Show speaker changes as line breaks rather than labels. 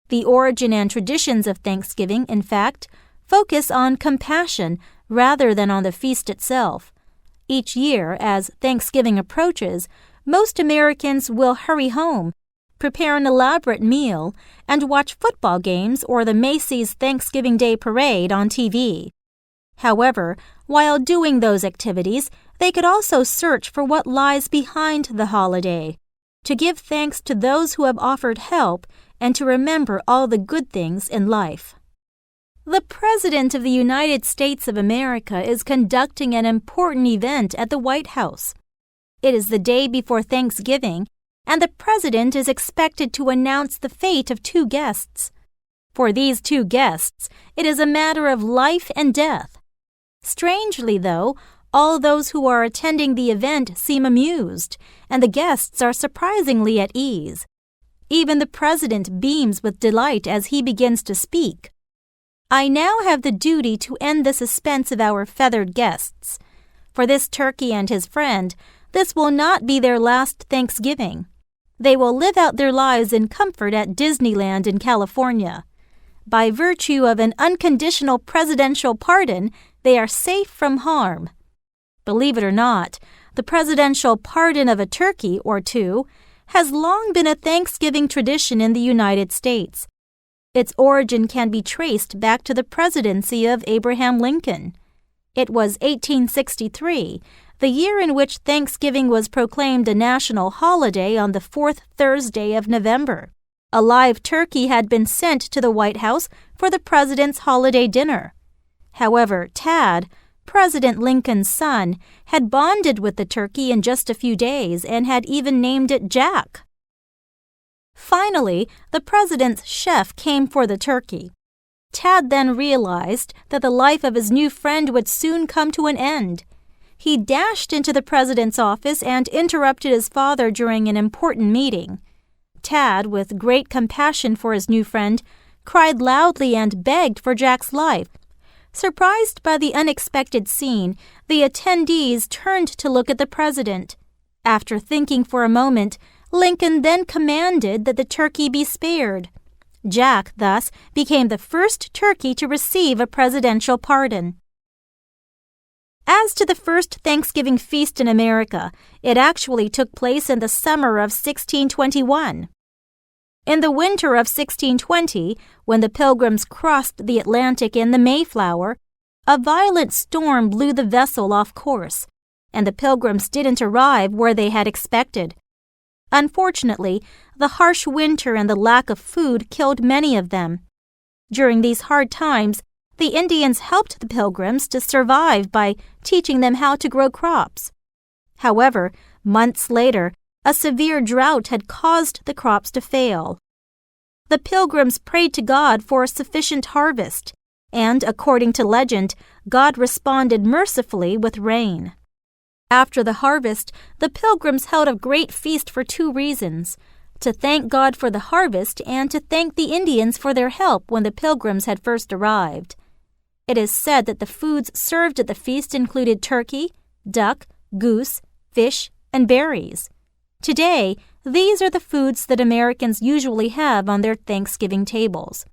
The origin and traditions of Thanksgiving, in fact, focus on compassion rather than on the feast itself. Each year, as Thanksgiving approaches, most Americans will hurry home, prepare an elaborate meal, and watch football games or the Macy's Thanksgiving Day Parade on TV. However, while doing those activities, they could also search for what lies behind the holiday, to give thanks to those who have offered help and to remember all the good things in life. The President of the United States of America is conducting an important event at the White House. It is the day before Thanksgiving, and the President is expected to announce the fate of 2 guests. For these 2 guests, it is a matter of life and death. Strangely, though, all those who are attending the event seem amused, and the guests are surprisingly at ease. Even the President beams with delight as he begins to speak. I now have the duty to end the suspense of our feathered guests. For this turkey and his friend, this will not be their last Thanksgiving. They will live out their lives in comfort at Disneyland in California. By virtue of an unconditional presidential pardon, they are safe from harm. Believe it or not, the presidential pardon of a turkey or 2 has long been a Thanksgiving tradition in the United States. Its origin can be traced back to the presidency of Abraham Lincoln. It was 1863, the year in which Thanksgiving was proclaimed a national holiday on the 4th Thursday of November. A live turkey had been sent to the White House for the president's holiday dinner. However, Tad, President Lincoln's son, had bonded with the turkey in just a few days and had even named it Jack. Finally, the president's chef came for the turkey. Tad then realized that the life of his new friend would soon come to an end. He dashed into the president's office and interrupted his father during an important meeting. Tad, with great compassion for his new friend, cried loudly and begged for Jack's life. Surprised by the unexpected scene, the attendees turned to look at the president. After thinking for a moment, Lincoln then commanded that the turkey be spared. Jack, thus, became the first turkey to receive a presidential pardon. As to the first Thanksgiving feast in America, it actually took place in the summer of 1621. In the winter of 1620, when the Pilgrims crossed the Atlantic in the Mayflower, a violent storm blew the vessel off course, and the Pilgrims didn't arrive where they had expected. Unfortunately, the harsh winter and the lack of food killed many of them. During these hard times, the Indians helped the Pilgrims to survive by teaching them how to grow crops. However, months later, a severe drought had caused the crops to fail. The Pilgrims prayed to God for a sufficient harvest, and, according to legend, God responded mercifully with rain. After the harvest, the Pilgrims held a great feast for 2 reasons: to thank God for the harvest and to thank the Indians for their help when the Pilgrims had first arrived. It is said that the foods served at the feast included turkey, duck, goose, fish, and berries. Today, these are the foods that Americans usually have on their Thanksgiving tables.